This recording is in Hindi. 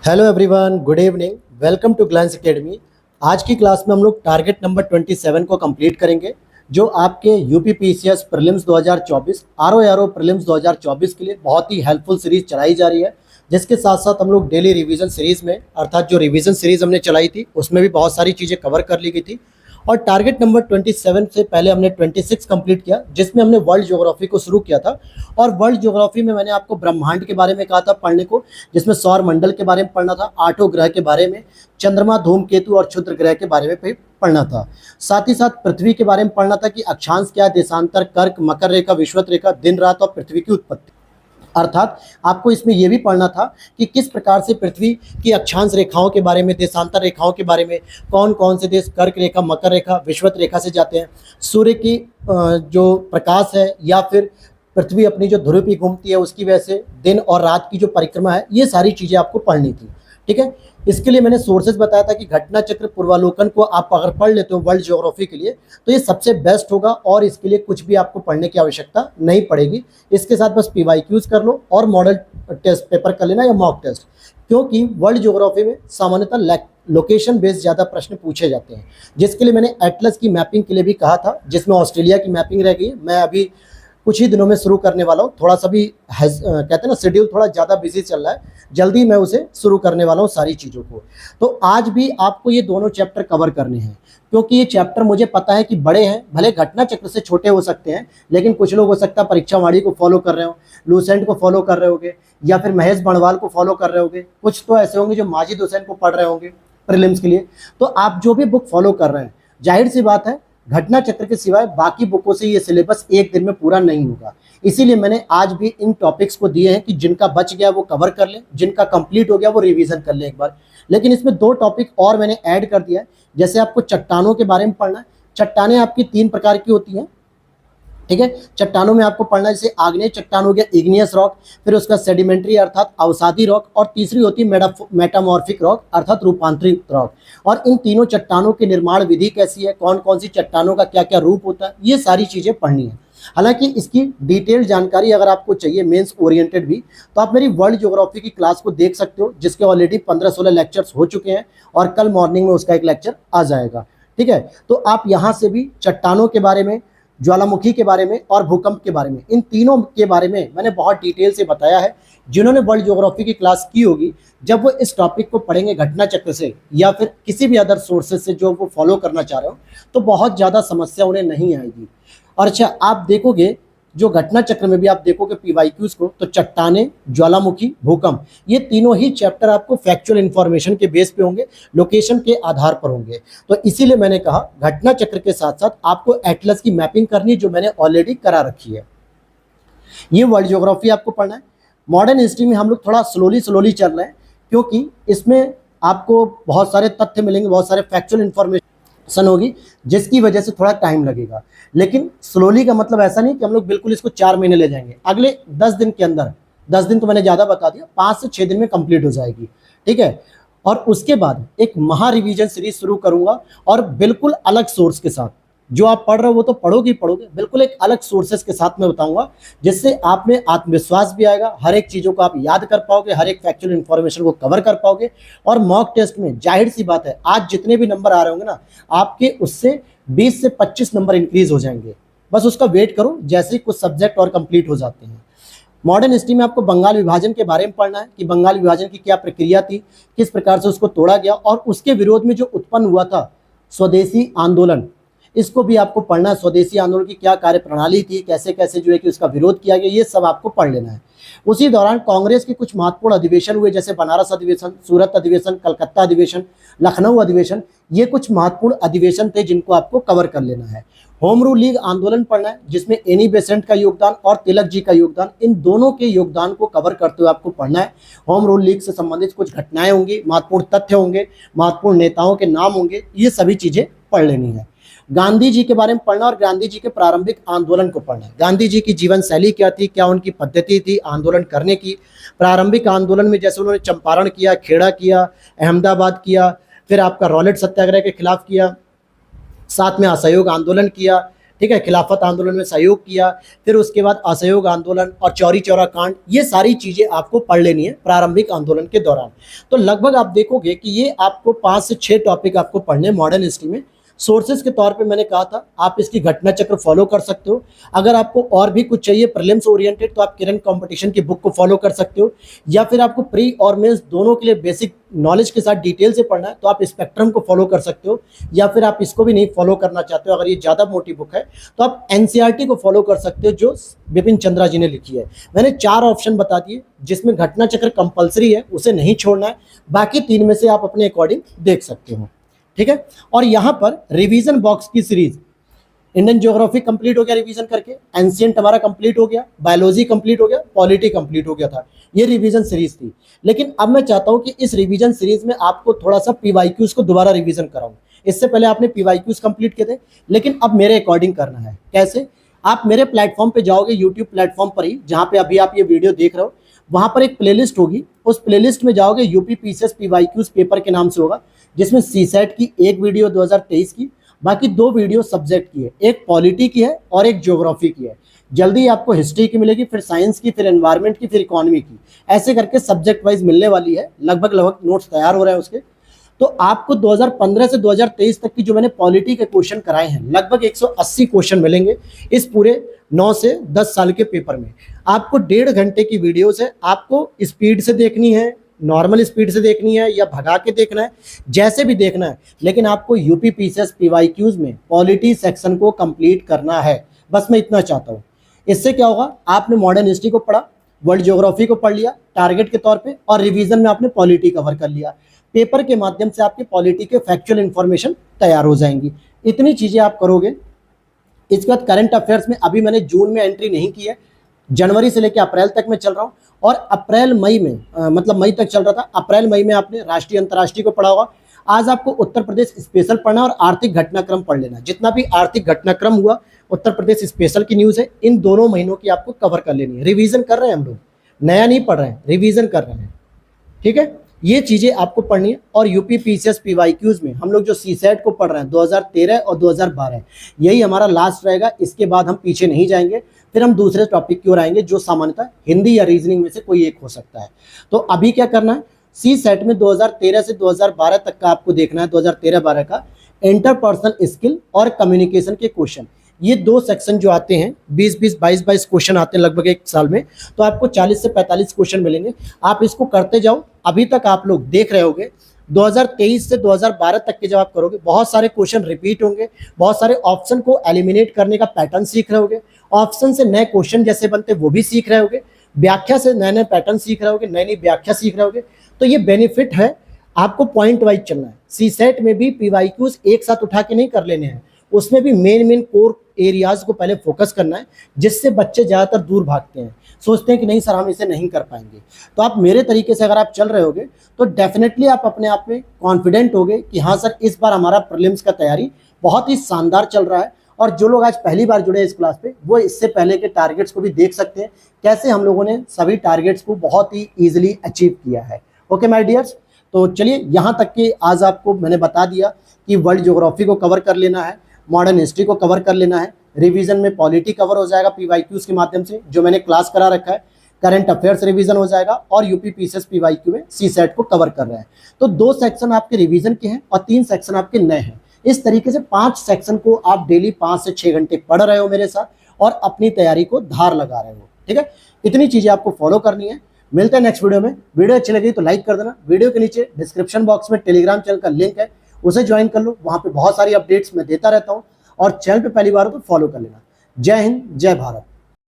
Hello everyone, good evening. Welcome to Glance Academy. आज की क्लास में हम लोग टारगेट नंबर 27 को कंप्लीट करेंगे, जो आपके UP PCS prelims 2024 RO prelims 2024 के लिए बहुत ही हेल्पफुल सीरीज चलाई जा रही है। जिसके साथ साथ हम लोग डेली रिवीजन सीरीज में, अर्थात जो रिवीजन सीरीज हमने चलाई थी उसमें भी बहुत सारी चीज़ें कवर कर ली गई थी। और टारगेट नंबर 27 से पहले हमने 26 कंप्लीट किया, जिसमें हमने वर्ल्ड ज्योग्राफी को शुरू किया था। और वर्ल्ड ज्योग्राफी में मैंने आपको ब्रह्मांड के बारे में कहा था पढ़ने को, जिसमें सौर मंडल के बारे में पढ़ना था, आठों ग्रह के बारे में, चंद्रमा, धूमकेतु और क्षुद्र ग्रह के बारे में पढ़ना था। साथ ही साथ पृथ्वी के बारे में पढ़ना था कि अक्षांश क्या, देशांतर, कर्क, मकर रेखा, विषुवत रेखा, दिन रात और पृथ्वी की उत्पत्ति। अर्थात आपको इसमें यह भी पढ़ना था कि किस प्रकार से पृथ्वी की अक्षांश रेखाओं के बारे में, देशांतर रेखाओं के बारे में, कौन कौन से देश कर्क रेखा, मकर रेखा, विषुवत रेखा से जाते हैं, सूर्य की जो प्रकाश है या फिर पृथ्वी अपनी जो ध्रुव पे घूमती है उसकी वजह से दिन और रात की जो परिक्रमा है, ये सारी चीज़ें आपको पढ़नी थी। ठीक है, इसके लिए मैंने सोर्सेज बताया था कि घटना चक्र पूर्वालोकन को आप अगर पढ़ लेते हो वर्ल्ड ज्योग्राफी के लिए तो ये सबसे बेस्ट होगा, और इसके लिए कुछ भी आपको पढ़ने की आवश्यकता नहीं पड़ेगी। इसके साथ बस पीवाईक्यूज कर लो और मॉडल टेस्ट पेपर कर लेना या मॉक टेस्ट, क्योंकि वर्ल्ड ज्योग्राफी में सामान्यतः लोकेशन बेस्ड ज़्यादा प्रश्न पूछे जाते हैं। जिसके लिए मैंने एटलस की मैपिंग के लिए भी कहा था, जिसमें ऑस्ट्रेलिया की मैपिंग रह गई। मैं अभी कुछ ही दिनों में शुरू करने वाला हूँ, थोड़ा सा भी कहते हैं ना शेड्यूल थोड़ा ज़्यादा बिजी चल रहा है, जल्दी मैं उसे शुरू करने वाला हूँ सारी चीज़ों को। तो आज भी आपको ये दोनों चैप्टर कवर करने हैं, क्योंकि ये चैप्टर मुझे पता है कि बड़े हैं, भले घटना चक्र से छोटे हो सकते हैं, लेकिन कुछ लोग हो सकता है परीक्षा वाणी को फॉलो कर रहे हो, लूसेंट को फॉलो कर रहे होंगे, या फिर महेश बणवाल को फॉलो कर रहे होंगे, कुछ तो ऐसे होंगे जो माजिद हुसैन को पढ़ रहे होंगे प्रीलिम्स के लिए। तो आप जो भी बुक फॉलो कर रहे हैं, जाहिर सी बात है घटना चक्र के सिवाय बाकी बुकों से ये सिलेबस एक दिन में पूरा नहीं होगा। इसीलिए मैंने आज भी इन टॉपिक्स को दिए हैं कि जिनका बच गया वो कवर कर लें, जिनका कंप्लीट हो गया वो रिवीजन कर लें एक बार। लेकिन इसमें दो टॉपिक और मैंने ऐड कर दिया है। जैसे आपको चट्टानों के बारे में पढ़ना है। चट्टानें आपकी 3 प्रकार की होती हैं। ठीक है, चट्टानों में आपको पढ़ना है, जैसे आग्नेय चट्टान हो गया, इग्नियस रॉक, फिर उसका सेडिमेंट्री अर्थात अवसादी रॉक, और तीसरी होती है मेटामॉर्फिक रॉक अर्थात रूपांतरित रॉक। और इन तीनों चट्टानों की निर्माण विधि कैसी है, कौन कौन सी चट्टानों का क्या क्या रूप होता है, ये सारी चीज़ें पढ़नी है। हालांकि इसकी डिटेल जानकारी अगर आपको चाहिए मेंस ओरिएंटेड भी, तो आप मेरी वर्ल्ड ज्योग्राफी की क्लास को देख सकते हो, जिसके ऑलरेडी 15-16 लेक्चर्स हो चुके हैं, और कल मॉर्निंग में उसका एक लेक्चर आ जाएगा। ठीक है, तो आप यहाँ से भी चट्टानों के बारे में, ज्वालामुखी के बारे में और भूकंप के बारे में, इन तीनों के बारे में मैंने बहुत डिटेल से बताया है। जिन्होंने वर्ल्ड ज्योग्राफी की क्लास की होगी, जब वो इस टॉपिक को पढ़ेंगे घटना चक्र से या फिर किसी भी अदर सोर्सेज से जो वो फॉलो करना चाह रहे हो, तो बहुत ज़्यादा समस्या उन्हें नहीं आएगी। और अच्छा, आप देखोगे जो घटना चक्र में भी आप देखोगे पीवाईक्यूज को, तो चट्टानें, ज्वालामुखी, भूकंप, ये तीनों ही चैप्टर आपको फैक्चुअल इंफॉर्मेशन के बेस पे होंगे, लोकेशन के आधार पर होंगे। तो इसीलिए मैंने कहा घटना चक्र के साथ साथ आपको एटलस की मैपिंग करनी है, जो मैंने ऑलरेडी करा रखी है। ये वर्ल्ड ज्योग्राफी आपको पढ़ना है। मॉडर्न हिस्ट्री में हम लोग थोड़ा स्लोली चल रहे हैं, क्योंकि इसमें आपको बहुत सारे तथ्य मिलेंगे, बहुत सारे फैक्चुअल इंफॉर्मेशन होगी, जिसकी वजह से थोड़ा टाइम लगेगा। लेकिन स्लोली का मतलब ऐसा नहीं कि हम लोग बिल्कुल इसको 4 महीने ले जाएंगे। अगले 10 दिन के अंदर, 10 दिन तो मैंने ज़्यादा बता दिया, 5 से 6 दिन में कंप्लीट हो जाएगी। ठीक है, और उसके बाद एक महा रिवीजन सीरीज शुरू करूंगा, और बिल्कुल अलग सोर्स के साथ। जो आप पढ़ रहे हो वो तो पढ़ोगे ही पढ़ोगे, बिल्कुल एक अलग सोर्सेस के साथ में बताऊंगा, जिससे आप में आत्मविश्वास भी आएगा, हर एक चीज़ों को आप याद कर पाओगे, हर एक फैक्चुअल इन्फॉर्मेशन को कवर कर पाओगे। और मॉक टेस्ट में जाहिर सी बात है, आज जितने भी नंबर आ रहे होंगे ना, आपके उससे 20 से 25 नंबर इंक्रीज हो जाएंगे। बस उसका वेट करो, जैसे ही कुछ सब्जेक्ट और कंप्लीट हो जाते हैं। मॉडर्न हिस्ट्री में आपको बंगाल विभाजन के बारे में पढ़ना है कि बंगाल विभाजन की क्या प्रक्रिया थी, किस प्रकार से उसको तोड़ा गया, और उसके विरोध में जो उत्पन्न हुआ था स्वदेशी आंदोलन, इसको भी आपको पढ़ना है। स्वदेशी आंदोलन की क्या कार्य प्रणाली थी, कैसे कैसे जो है कि उसका विरोध किया गया, ये सब आपको पढ़ लेना है। उसी दौरान कांग्रेस के कुछ महत्वपूर्ण अधिवेशन हुए, जैसे बनारस अधिवेशन, सूरत अधिवेशन, कलकत्ता अधिवेशन, लखनऊ अधिवेशन, ये कुछ महत्वपूर्ण अधिवेशन थे जिनको आपको कवर कर लेना है। होम रूल लीग आंदोलन पढ़ना है, जिसमें एनी बेसेंट का योगदान और तिलक जी का योगदान, इन दोनों के योगदान को कवर करते हुए आपको पढ़ना है। होम रूल लीग से संबंधित कुछ घटनाएं होंगी, महत्वपूर्ण तथ्य होंगे, महत्वपूर्ण नेताओं के नाम होंगे, ये सभी चीजें पढ़ लेनी है। गांधी जी के बारे में पढ़ना, और गांधी जी के प्रारंभिक आंदोलन को पढ़ना है। गांधी जी की जीवन शैली क्या थी, क्या उनकी पद्धति थी आंदोलन करने की। प्रारंभिक आंदोलन में जैसे उन्होंने चंपारण किया, खेड़ा किया, अहमदाबाद किया, फिर आपका रॉलेट सत्याग्रह के खिलाफ किया, साथ में असहयोग आंदोलन किया, ठीक है, खिलाफत आंदोलन में सहयोग किया, फिर उसके बाद असहयोग आंदोलन और चौरी चौरा कांड, ये सारी चीजें आपको पढ़ लेनी है प्रारंभिक आंदोलन के दौरान। तो लगभग आप देखोगे कि ये आपको 5 से 6 टॉपिक आपको पढ़ने मॉडर्न हिस्ट्री में। सोर्सेज के तौर पे मैंने कहा था आप इसकी घटना चक्र फॉलो कर सकते हो। अगर आपको और भी कुछ चाहिए प्रीलिम्स ओरिएंटेड तो आप किरण कंपटीशन की बुक को फॉलो कर सकते हो, या फिर आपको प्री और मेंस दोनों के लिए बेसिक नॉलेज के साथ डिटेल से पढ़ना है तो आप स्पेक्ट्रम को फॉलो कर सकते हो, या फिर आप इसको भी नहीं फॉलो करना चाहते हो, अगर ये ज़्यादा मोटी बुक है तो आप एनसीईआरटी को फॉलो कर सकते हो जो विपिन चंद्रा जी ने लिखी है। मैंने 4 ऑप्शन बता दिए जिसमें घटना चक्र कंपलसरी है, उसे नहीं छोड़ना है, बाकी 3 में से आप अपने अकॉर्डिंग देख सकते हो। ठीक है, और यहां पर रिवीजन बॉक्स की सीरीज, इंडियन ज्योग्राफी कंप्लीट हो गया रिवीजन करके, एंशिएंट हमारा कंप्लीट हो गया, बायोलॉजी कंप्लीट हो गया, पॉलिटी कंप्लीट हो गया था, ये रिवीजन सीरीज थी। लेकिन अब मैं चाहता हूं कि इस रिवीजन सीरीज में आपको थोड़ा सा पीवाईक्यूज को दोबारा रिवीजन कराऊं। इससे पहले आपने पीवाईक्यूज कंप्लीट किए थे, लेकिन अब मेरे अकॉर्डिंग करना है। कैसे? आप मेरे प्लेटफॉर्म पे जाओगे, यूट्यूब प्लेटफॉर्म पर ही जहां पे अभी आप ये वीडियो देख रहे हो, वहां पर एक प्लेलिस्ट होगी, उस प्लेलिस्ट में जाओगे, यूपी पीसीएस पीवाईक्यूज पेपर के नाम से होगा, जिसमें सीसेट की एक वीडियो 2023 की, बाकी 2 वीडियो सब्जेक्ट की है, एक पॉलिटी की है और एक ज्योग्राफी की है। जल्दी आपको हिस्ट्री की मिलेगी, फिर साइंस की, फिर एनवायरनमेंट की, फिर इकोनॉमी की, ऐसे करके सब्जेक्ट वाइज मिलने वाली है। लगभग नोट्स तैयार हो रहे हैं उसके। तो आपको 2015 से 2023 तक की जो मैंने पॉलिटी के क्वेश्चन कराए हैं, लगभग 180 क्वेश्चन मिलेंगे इस पूरे 9 से 10 साल के पेपर में। आपको 1.5 घंटे की वीडियो है, आपको स्पीड से देखनी है, नॉर्मल स्पीड से देखनी है या भगा के देखना है, जैसे भी देखना है, लेकिन आपको यूपी पीसीएस पीवाईक्यूज में पॉलिटी सेक्शन को कंप्लीट करना है। बस मैं इतना चाहता हूँ। इससे क्या होगा, आपने मॉडर्न हिस्ट्री को पढ़ा, वर्ल्ड ज्योग्राफी को पढ़ लिया टारगेट के तौर पे, और रिवीजन में आपने पॉलिटी कवर कर लिया। पेपर के माध्यम से आपके पॉलिटी के फैक्चुअल इंफॉर्मेशन तैयार हो जाएंगी। इतनी चीजें आप करोगे। इसके बाद करंट अफेयर्स में अभी मैंने जून में एंट्री नहीं की है, जनवरी से लेकर अप्रैल तक मैं चल रहा हूँ, और अप्रैल मई में मतलब मई तक चल रहा था। अप्रैल मई में आपने राष्ट्रीय अंतर्राष्ट्रीय को पढ़ा होगा। आज आपको उत्तर प्रदेश स्पेशल पढ़ना और आर्थिक घटनाक्रम पढ़ लेना। जितना भी आर्थिक घटनाक्रम हुआ, उत्तर प्रदेश स्पेशल की न्यूज़ है, इन दोनों महीनों की आपको कवर कर लेनी है। रिवीजन कर रहे हैं हम लोग, नया नहीं पढ़ रहे हैं, रिवीजन कर रहे हैं। ठीक है, ये चीज़ें आपको पढ़नी है। और यूपी पीसीएस पीवाईक्यूज में हम लोग जो सीसेट को पढ़ रहे हैं 2013 और 2012, यही हमारा लास्ट रहेगा। इसके बाद हम पीछे नहीं जाएंगे, फिर हम दूसरे टॉपिक की ओर आएंगे जो सामान्यतः हिंदी या रीजनिंग में से कोई एक हो सकता है। तो अभी क्या करना है, सी सेट में 2013 से 2012 तक का आपको देखना है, 2013-12 का इंटरपर्सनल स्किल और कम्युनिकेशन के क्वेश्चन। ये 2 सेक्शन जो आते हैं, 20-20, 22-22 क्वेश्चन आते हैं लगभग एक साल में, तो आपको 40 से 45 क्वेश्चन मिलेंगे। आप इसको करते जाओ। अभी तक आप लोग देख रहे होंगे 2023 से 2012 तक के जब आप करोगे, बहुत सारे क्वेश्चन रिपीट होंगे, बहुत सारे ऑप्शन को एलिमिनेट करने का पैटर्न सीख रहे होगे, ऑप्शन से नए क्वेश्चन जैसे बनते वो भी सीख रहे होगे, व्याख्या से नए नए पैटर्न सीख रहे होगे, नई नई व्याख्या सीख रहे होगे। तो ये बेनिफिट है। आपको पॉइंट वाइज चलना है। सी सेट में भी पीवाईक्यूज एक साथ उठा के नहीं कर लेने हैं, उसमें भी मेन कोर एरियाज को पहले फोकस करना है, जिससे बच्चे ज़्यादातर दूर भागते हैं, सोचते हैं कि नहीं सर हम इसे नहीं कर पाएंगे। तो आप मेरे तरीके से अगर आप चल रहे होगे तो डेफिनेटली आप अपने आप में कॉन्फिडेंट होगे कि हाँ सर इस बार हमारा प्रीलिम्स का तैयारी बहुत ही शानदार चल रहा है। और जो लोग आज पहली बार जुड़े इस क्लास पे, वो इससे पहले के टारगेट्स को भी देख सकते हैं, कैसे हम लोगों ने सभी टारगेट्स को बहुत ही ईजिली अचीव किया है। ओके माय डियर्स, तो चलिए यहाँ तक कि आज आपको मैंने बता दिया कि वर्ल्ड ज्योग्राफी को कवर कर लेना है, मॉडर्न हिस्ट्री को कवर कर लेना है, रिवीजन में पॉलिटी कवर हो जाएगा पीवाईक्यूज के माध्यम से जो मैंने क्लास करा रखा है, करंट अफेयर्स रिवीजन हो जाएगा, और यूपी पीसीएस पीवाईक्यू में सी सेट को कवर कर रहे हैं। तो 2 सेक्शन आपके रिवीजन के हैं और 3 सेक्शन आपके नए हैं। इस तरीके से 5 सेक्शन को आप डेली 5 से 6 घंटे पढ़ रहे हो मेरे साथ और अपनी तैयारी को धार लगा रहे हो। ठीक है, इतनी चीजें आपको फॉलो करनी है। मिलते हैं नेक्स्ट वीडियो में। वीडियो अच्छी लगी तो लाइक कर देना। वीडियो के नीचे डिस्क्रिप्शन बॉक्स में टेलीग्राम चैनल का लिंक है, उसे ज्वाइन कर लो। वहां पे बहुत सारी अपडेट्स मैं देता रहता हूँ, और चैनल पे पहली बार हो तो फॉलो कर लेना। जय हिंद, जय भारत।